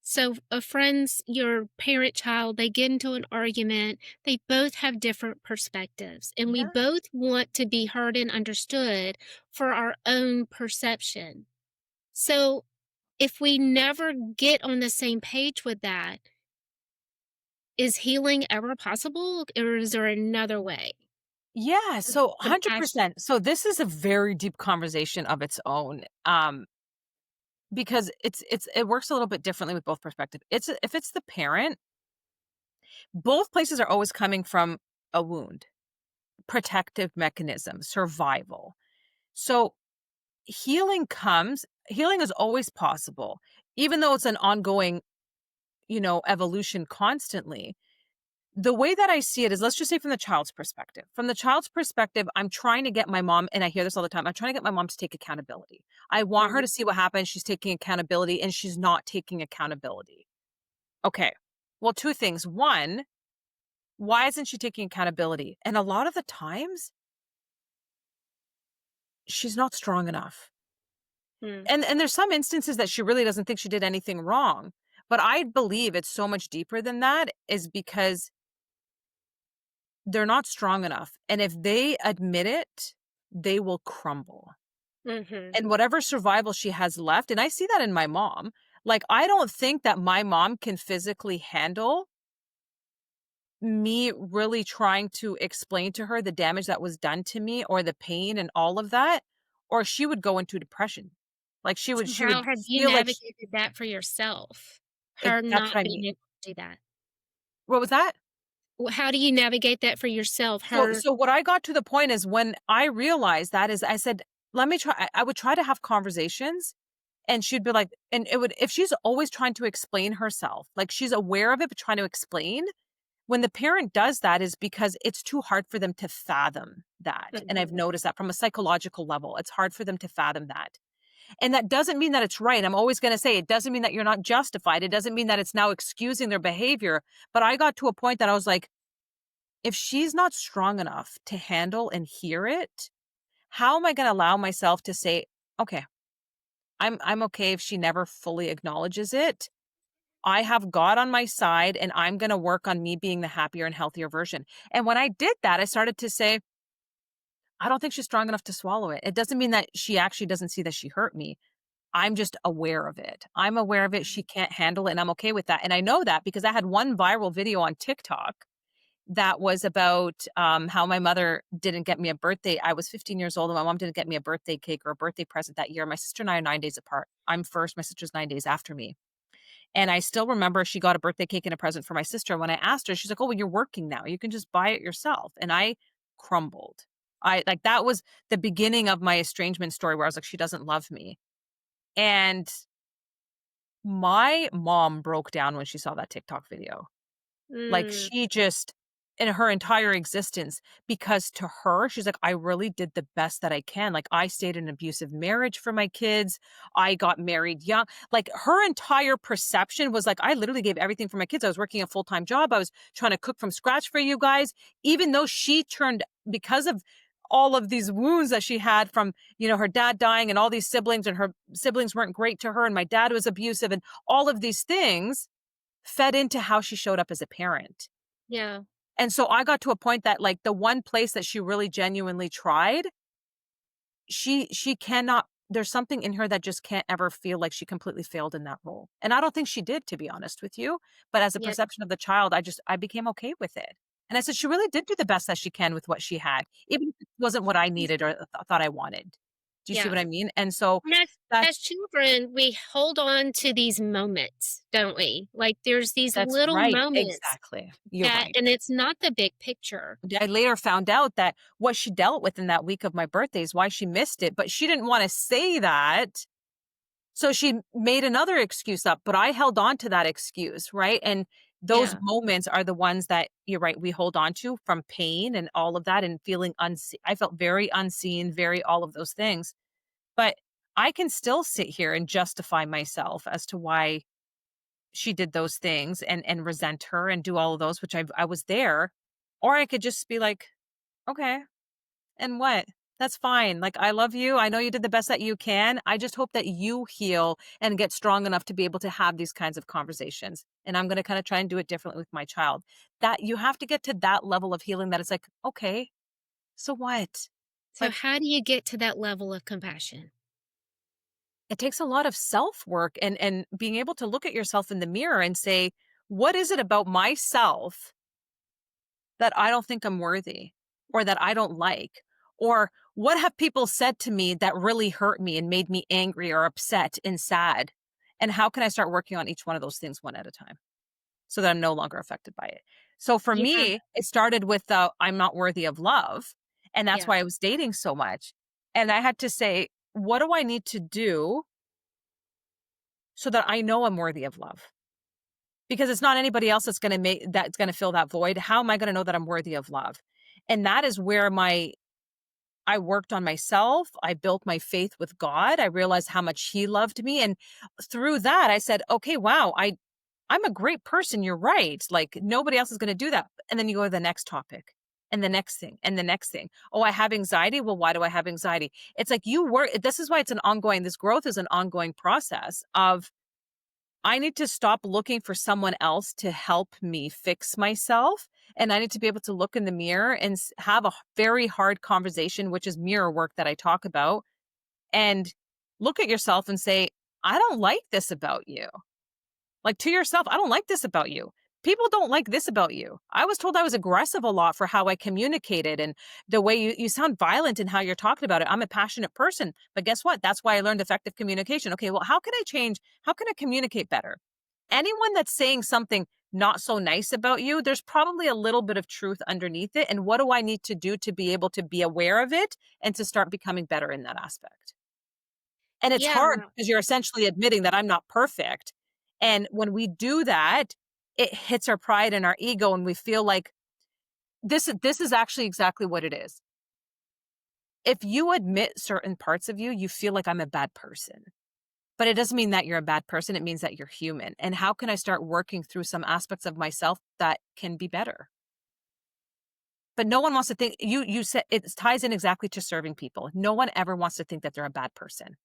So, a friend's your parent child, they get into an argument, they both have different perspectives, and we Yeah. both want to be heard and understood for our own perception. So, if we never get on the same page with that, is healing ever possible, or is there another way? Yeah, so Compassion. 100%. So this is a very deep conversation of its own. Because it works a little bit differently with both perspective. If it's the parent, both places are always coming from a wound, protective mechanism, survival. So healing is always possible, even though it's an ongoing, evolution constantly. The way that I see it is, let's just say from the child's perspective. From the child's perspective, I'm trying to get my mom, and I hear this all the time. I'm trying to get my mom to take accountability. I want her Mhm. to see what happens. She's taking accountability and she's not taking accountability. Okay. Well, two things. One, Why isn't she taking accountability? And a lot of the times, she's not strong enough. Mm. And there's some instances that she really doesn't think she did anything wrong. But I believe it's so much deeper than that is because they're not strong enough. And if they admit it, they will crumble. Mhm. And whatever survival she has left, and I see that in my mom, like, I don't think that my mom can physically handle me really trying to explain to her the damage that was done to me or the pain and all of that, or she would go into depression. Like, So she how would have you feel like sh navigated that for yourself? it Her that's not what I mean. being able to do that? What was that? How do you navigate that for yourself? Her So what I got to the point is when I realized that is I said, "Let me try." I would try to have conversations, and she'd be like and it would if she's always trying to explain herself, like, she's aware of it, but trying to explain, when the parent does that is because it's too hard for them to fathom that, and I've Mhm. noticed that from a psychological level, it's hard for them to fathom that, and that doesn't mean that it's right. I'm always gonna say, it doesn't mean that you're not justified, it doesn't mean that it's now excusing their behavior, but I got to a point that I was like, if she's not strong enough to handle and hear it, how am I gonna allow myself to say, "Okay, I'm okay if she never fully acknowledges it. I have God on my side, and I'm gonna work on me being the happier and healthier version." And when I did that, I started to say, "I don't think she's strong enough to swallow it." It doesn't mean that she actually doesn't see that she hurt me. I'm just aware of it. I'm aware of it, she can't handle it, and I'm okay with that, and I know that because I had one viral video on TikTok that was about, how my mother didn't get me a birthday. I was 15 years old, and my mom didn't get me a birthday cake or a birthday present that year. My sister and I are 9 days apart. I'm first, my sister's 9 days after me. And I still remember she got a birthday cake and a present for my sister. When I asked her, she's like, "Oh, well, you're working now. You can just buy it yourself." And I crumbled. I like that was the beginning of my estrangement story where I was like, she doesn't love me. And my mom broke down when she saw that TikTok video. Like, Mm. she just in her entire existence, because to her, she's like, "I really did the best that I can." Like, I stayed in an abusive marriage for my kids. I got married young. Like, her entire perception was like, "I literally gave everything for my kids. I was working a full-time job. I was trying to cook from scratch for you guys." Even though she turned because of all of these wounds that she had from, her dad dying and all these siblings, and her siblings weren't great to her, and my dad was abusive, and all of these things fed into how she showed up as a parent. Yeah. And so I got to a point that, like, the one place that she really genuinely tried, she cannot there's something in her that just can't ever feel like she completely failed in that role. And I don't think she did, to be honest with you, but as a Yeah. perception of the child, I became okay with it. And I said, "She really did do the best that she can with what she had, even if it wasn't what I needed or thought I wanted." Do you see Yeah. what I mean? And so And that's as children, we hold on to these moments, don't we? Like, there's these that's little right, moments exactly. You're that right. and it's not the big picture. I later found out that what she dealt with in that week of my birthday is why she missed it, but she didn't wanna say that, so she made another excuse up, but I held on to that excuse, right? And those Yeah. moments are the ones that you're right, we hold on to from pain and all of that and feeling unseen. I felt very unseen, very all of those things, but I can still sit here and justify myself as to why she did those things and resent her and do all of those, which I was there, or I could just be like, "Okay, and what? That's fine. Like, I love you. I know you did the best that you can. I just hope that you heal and get strong enough to be able to have these kinds of conversations. And I'm going to kind of try and do it differently with my child." That you have to get to that level of healing that it's like, okay, so what? So Like, how do you get to that level of compassion? it takes a lot of self work and being able to look at yourself in the mirror and say, what is it about myself that I don't think I'm worthy or that I don't like? Or what have people said to me that really hurt me and made me angry or upset and sad? And how can I start working on each one of those things one at a time so that I'm no longer affected by it? So for Yeah. me, it started with I'm not worthy of love. And that's Yeah. why I was dating so much. And I had to say, what do I need to do so that I know I'm worthy of love? Because it's not anybody else that's going to fill that void. How am I going to know that I'm worthy of love? And that is where I worked on myself. I built my faith with God. I realized how much he loved me. And through that, I said, okay, wow, I'm a great person, you're right, like, nobody else is gonna do that, and then you go to the next topic, and the next thing, and the next thing. "Oh, I have anxiety? Well, why do I have anxiety?" It's like you work this is why it's an ongoing this growth is an ongoing process of, I need to stop looking for someone else to help me fix myself, and I need to be able to look in the mirror and have a very hard conversation, which is mirror work that I talk about, and look at yourself and say, "I don't like this about you." Like, to yourself, "I don't like this about you. People don't like this about you. I was told I was aggressive a lot for how I communicated and the way you sound violent in how you're talking about it. I'm a passionate person, but guess what? That's why I learned effective communication. Okay, well, how can I change? How can I communicate better?" Anyone that's saying something not so nice about you, there's probably a little bit of truth underneath it. And what do I need to do to be able to be aware of it and to start becoming better in that aspect? And it's Yeah, hard because you're essentially admitting that I'm not perfect. And when we do that, it hits our pride and our ego, and we feel like this is actually exactly what it is. If you admit certain parts of you, you feel like I'm a bad person. But it doesn't mean that you're a bad person. It means that you're human. And how can I start working through some aspects of myself that can be better? But no one wants to think you said it ties in exactly to serving people. No one ever wants to think that they're a bad person.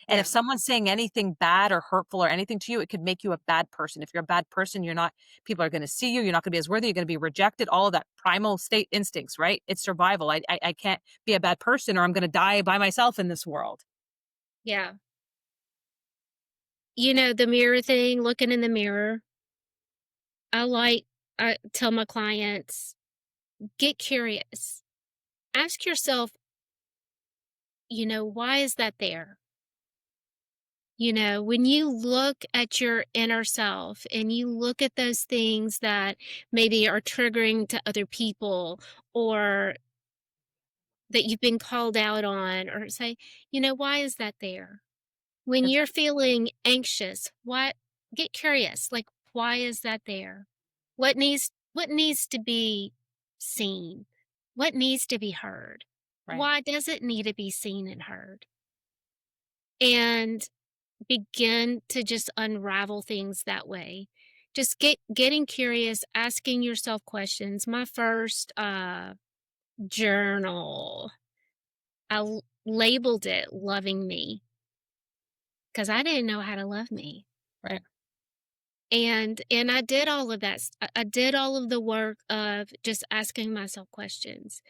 And if yeah, someone's saying anything bad or hurtful or anything to you, it could make you a bad person. If you're a bad person, you're not people are gonna see you, you're not gonna be as worthy, you're gonna be rejected, all of that primal state instincts, right? It's survival. I can't be a bad person or I'm gonna die by myself in this world. yeah. The mirror thing, looking in the mirror, I like I tell my clients, get curious. Ask yourself, why is that there? When you look at your inner self and you look at those things that maybe are triggering to other people or that you've been called out on, or say, why is that there? When you're Exactly. feeling anxious, get curious, like, why is that there? What needs to be seen? What needs to be heard? Right. Why does it need to be seen and heard? And begin to just unravel things that way. Just getting curious, asking yourself questions. My first journal, labeled it "Loving Me" because I didn't know how to love me. Right. And I did all of that. I did all of the work of just asking myself questions.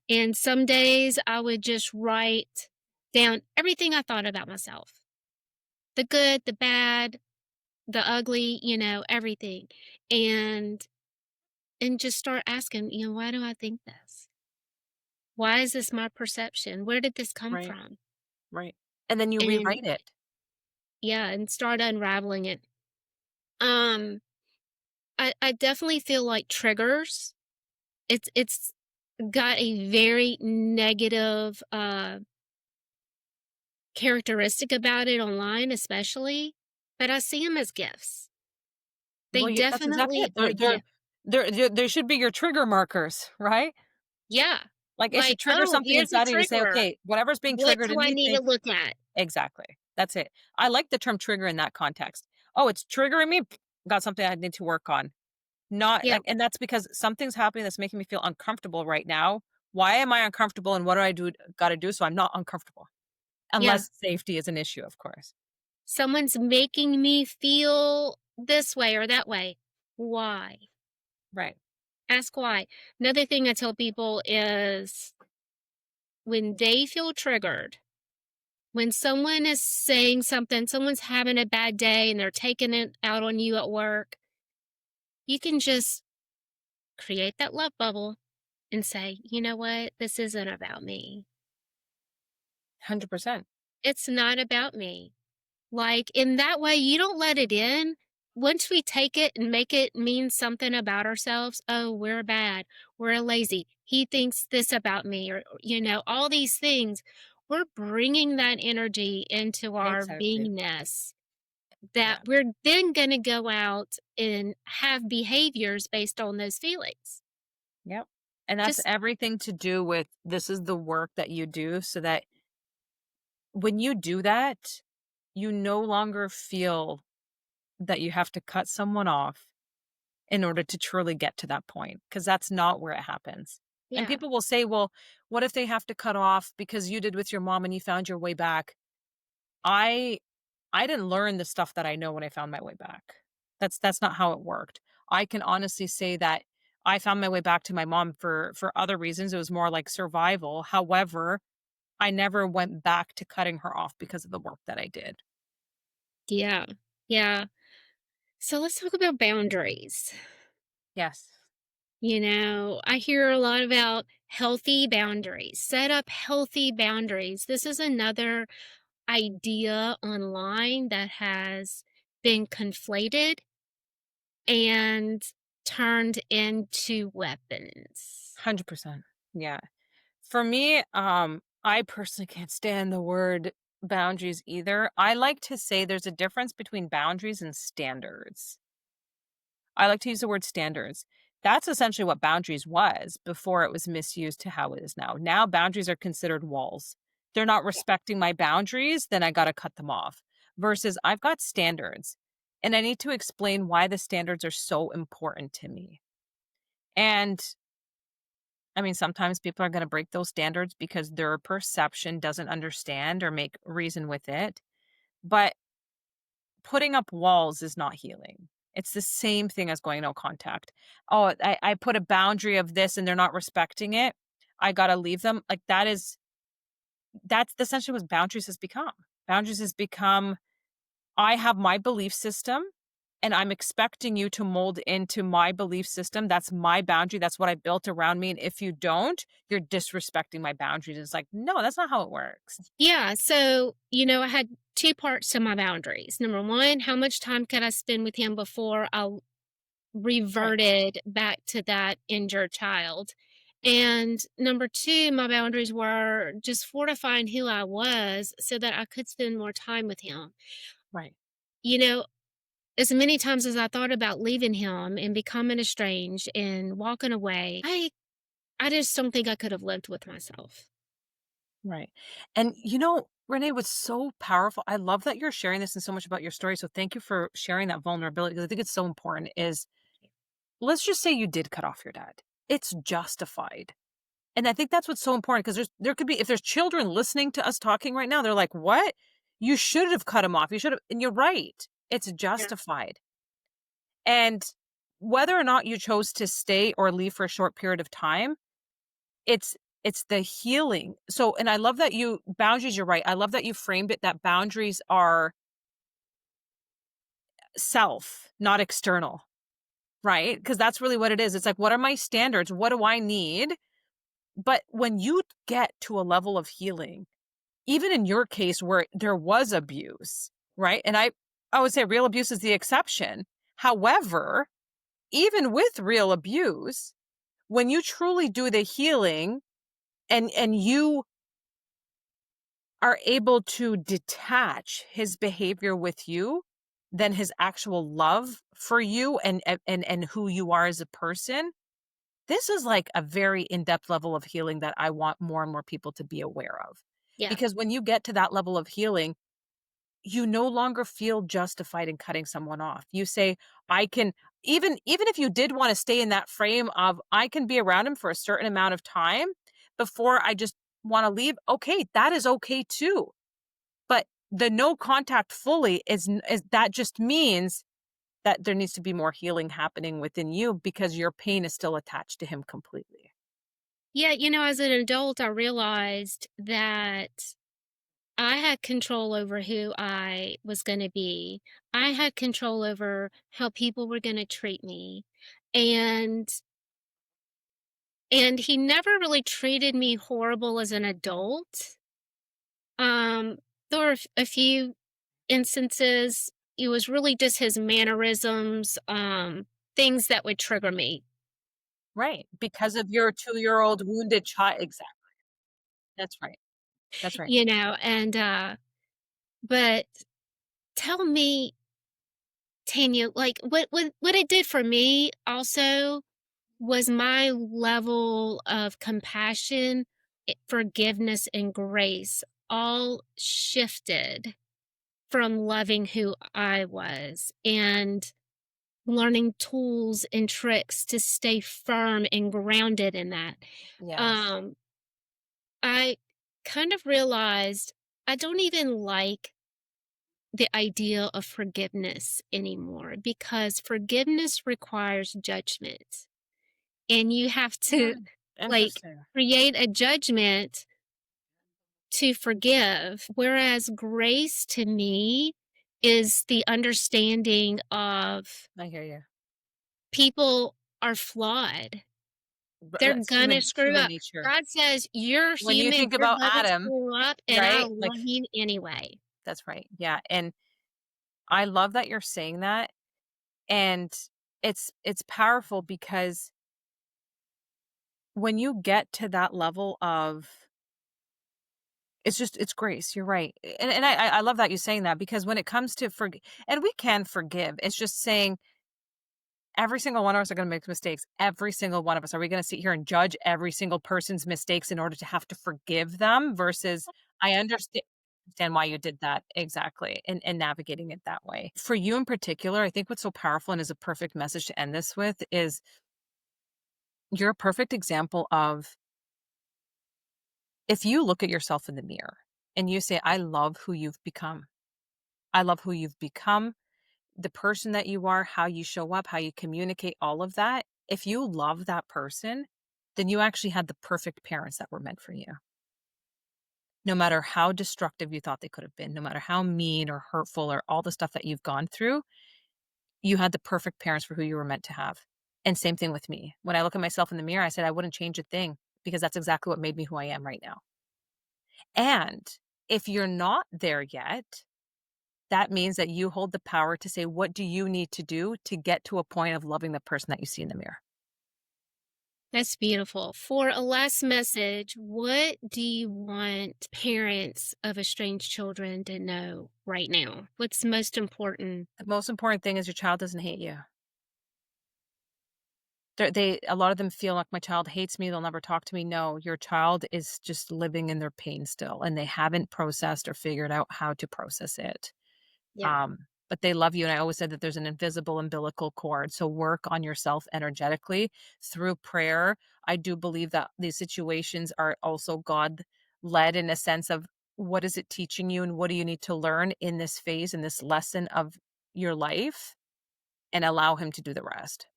And some days I would just write down everything I thought about myself. The good, the bad, the ugly, everything. And and just start asking, why do I think this? Why is this my perception? Where did this come Right. from? Right. And then you And rewrite it. yeah, and start unraveling it. Um I definitely feel like triggers. It's got a very negative characteristic about it online especially, but I see them as gifts. They Well, that's exactly definitely it. are gifts. There should be your trigger markers, right? Yeah. Like, it should Like, trigger "Oh, something here's a inside of you to say, trigger. "Okay, whatever's being What triggered do in I me, need to thank." look at?" Exactly. That's it. I like the term trigger in that context. "Oh, it's triggering me. Got something I need to work on." Not Yeah, like, and that's because something's happening that's making me feel uncomfortable right now. Why am I uncomfortable, and what do I do gotta do so I'm not uncomfortable? yeah. Unless safety is an issue, of course. Someone's making me feel this way or that way. Why? Right. Ask why. Another thing I tell people is when they feel triggered, when someone is saying something, someone's having a bad day and they're taking it out on you at work, you can just create that love bubble and say, you know what? This isn't about me. 100%. It's not about me. Like, in that way, you don't let it in. Once we take it and make it mean something about ourselves, oh, we're bad, we're lazy, he thinks this about me, or, all these things, we're bringing that energy into our Exactly. beingness that Yeah. we're then going to go out and have behaviors based on those feelings. Yep. And that's Just, everything to do with this is the work that you do so that when you do that, you no longer feel that you have to cut someone off in order to truly get to that point, because that's not where it happens. And Yeah. people will say, "Well, what if they have to cut off because you did with your mom and you found your way back?" I I didn't learn the stuff that I know when I found my way back. That's not how it worked. I can honestly say that I found my way back to my mom for other reasons. It was more like survival. However, I never went back to cutting her off because of the work that I did. Yeah. Yeah. So let's talk about boundaries. Yes. I hear a lot about healthy boundaries. Set up healthy boundaries. This is another idea online that has been conflated and turned into weapons. 100%. Yeah. For me, I personally can't stand the word boundaries either. I like to say there's a difference between boundaries and standards. I like to use the word standards. That's essentially what boundaries was before it was misused to how it is now. Now boundaries are considered walls. They're not respecting my boundaries, then I got to cut them off. Versus I've got standards and I need to explain why the standards are so important to me. And I mean, sometimes people are going to break those standards because their perception doesn't understand or make reason with it. But putting up walls is not healing. It's the same thing as going no contact. Oh, I put a boundary of this and they're not respecting it. I gotta leave them. Like that's essentially what boundaries has become. Boundaries has become I have my belief system and I'm expecting you to mold into my belief system. That's my boundary. That's what I built around me. And if you don't, you're disrespecting my boundaries. It's like, no, that's not how it works. Yeah. So, I had two parts to my boundaries. Number one, how much time could I spend with him before I Right. reverted back to that injured child? And number two, my boundaries were just fortifying who I was so that I could spend more time with him. Right. You know, as many times as I thought about leaving him and becoming estranged and walking away, I just don't think I could have lived with myself. Right. And Renee, what's so powerful, I love that you're sharing this and so much about your story. So thank you for sharing that vulnerability because I think it's so important is let's just say you did cut off your dad. It's justified. And I think that's what's so important because there could be if there's children listening to us talking right now, they're like, "What? You should have cut him off. You should have." And you're right. It's Yeah. justified. And whether or not you chose to stay or leave for a short period of time, it's it's the healing. So, and I love that you boundaries, you're right. I love that you framed it that boundaries are self, not external, right? Because that's really what it is. It's like, what are my standards? What do I need? But when you get to a level of healing, even in your case where there was abuse, right? And I would say real abuse is the exception. However, even with real abuse, when you truly do the healing and you are able to detach his behavior with you than his actual love for you and who you are as a person, this is like a very in-depth level of healing that I want more and more people to be aware of. Yeah. Because when you get to that level of healing, you no longer feel justified in cutting someone off. You say, I can even if you did want to stay in that frame of I can be around him for a certain amount of time before I just want to leave. Okay, that is okay too. But the no contact fully is that just means that there needs to be more healing happening within you because your pain is still attached to him completely. Yeah, as an adult, I realized that I had control over who I was going to be. I had control over how people were going to treat me. And and he never really treated me horrible as an adult. Um there were a few instances it was really just his mannerisms, things that would trigger me, Right. Because of your 2-year-old wounded child. Exactly. That's right. That's right. and but tell me, Tanya, like what it did for me also was my level of compassion, forgiveness, and grace all shifted from loving who I was and learning tools and tricks to stay firm and grounded in that. Yes. Um, I kind of realized I don't even like the idea of forgiveness anymore because forgiveness requires judgment. And you have to Mm, like interesting. create a judgment to forgive. Whereas grace to me is the understanding of I hear you. people are flawed. They're That's gonna screw human up. nature. God says, "You're When you human, think you're about gonna Adam, screw up, and I right? Like, love you anyway." that's right. Yeah, and I love that you're saying that, and it's powerful because when you get to that level of it's grace, you're right. And I love that you saying that because when it comes to and we can forgive. It's just saying every single one of us are gonna make mistakes. Every single one of us. Are we gonna sit here and judge every single person's mistakes in order to have to forgive them versus I understand why you did that. Exactly. And navigating it that way. For you in particular, I think what's so powerful and is a perfect message to end this with is you're a perfect example of if you look at yourself in the mirror and you say, I love who you've become. I love who you've become, the person that you are, how you show up, how you communicate, all of that. If you love that person, then you actually had the perfect parents that were meant for you. No matter how destructive you thought they could have been, no matter how mean or hurtful or all the stuff that you've gone through, you had the perfect parents for who you were meant to have. And same thing with me. When I look at myself in the mirror, I said I wouldn't change a thing because that's exactly what made me who I am right now. And if you're not there yet, that means that you hold the power to say, what do you need to do to get to a point of loving the person that you see in the mirror? That's beautiful. For a last message, what do you want parents of estranged children to know right now? What's most important? The most important thing is your child doesn't hate you. A lot of them feel like my child hates me. They'll never talk to me. No, your child is just living in their pain still, and they haven't processed or figured out how to process it. Yeah. But they love you. And I always said that there's an invisible umbilical cord. So work on yourself energetically through prayer. I do believe that these situations are also God led in a sense of what is it teaching you and what do you need to learn in this phase, in this lesson of your life, and allow Him to do the rest.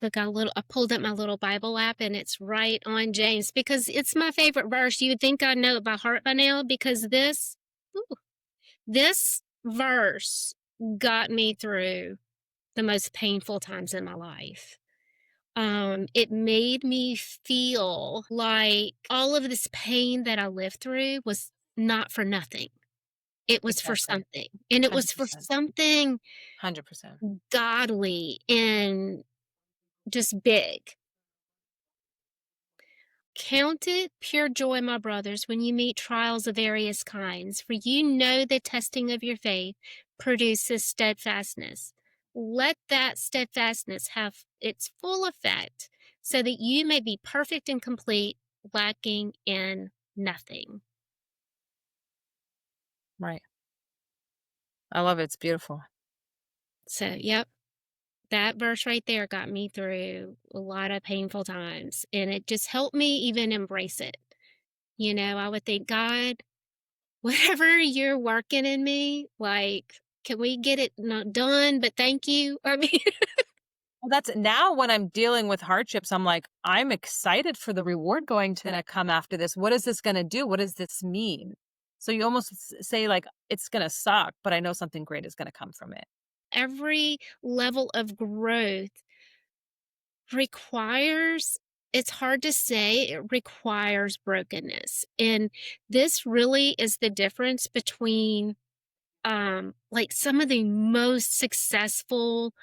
Look, I pulled up my little Bible app and it's right on James because it's my favorite verse. You would think I know it by heart by now because ooh, this verse got me through the most painful times in my life. It made me feel like all of this pain that I lived through was not for nothing. It was for Exactly. something. And it was for 100%. something 100%. godly and just big. Count it pure joy, my brothers, when you meet trials of various kinds, for you know the testing of your faith produces steadfastness. Let that steadfastness have its full effect, so that you may be perfect and complete, lacking in nothing. Right. I love it. It's beautiful. So, yep, that verse right there got me through a lot of painful times, and it just helped me even embrace it. I would think, God, whatever you're working in me, like, can we get it not done, but thank you? I mean, Well, that's now when I'm dealing with hardships, I'm like, I'm excited for the reward going to come after this. What is this gonna do? What does this mean? So you almost say like it's gonna suck, but I know something great is gonna come from it. every level of growth requires, it's hard to say, it requires brokenness. And this really is the difference between like some of the most successful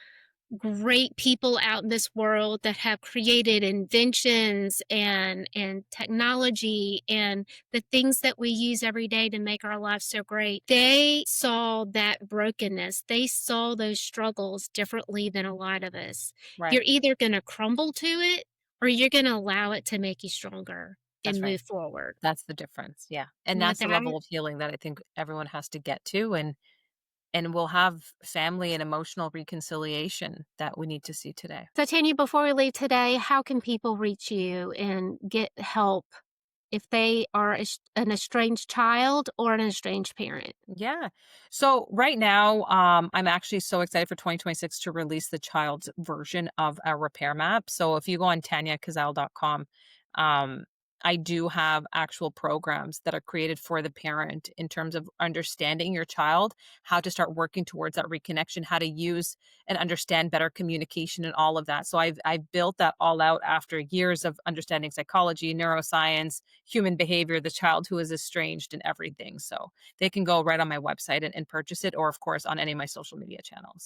great people out in this world that have created inventions and technology and the things that we use every day to make our lives so great. They saw that brokenness. They saw those struggles differently than a lot of us. Right. You're either going to crumble to it or you're going to allow it to make you stronger. That's and right. move forward. That's the difference, yeah, and And with that's the that, level of healing that I think everyone has to get to, and we'll have family and emotional reconciliation that we need to see today. so Tanya, before we leave today, how can people reach you and get help if they are an estranged child or an estranged parent? Yeah. So right now, I'm actually so excited for 2026 to release the child's version of a repair map. So if you go on taniakhazaal.com, I do have actual programs that are created for the parent in terms of understanding your child, how to start working towards that reconnection, how to use and understand better communication and all of that. So I've built that all out after years of understanding psychology, neuroscience, human behavior, the child who is estranged and everything. So they can go right on my website and purchase it, or of course on any of my social media channels.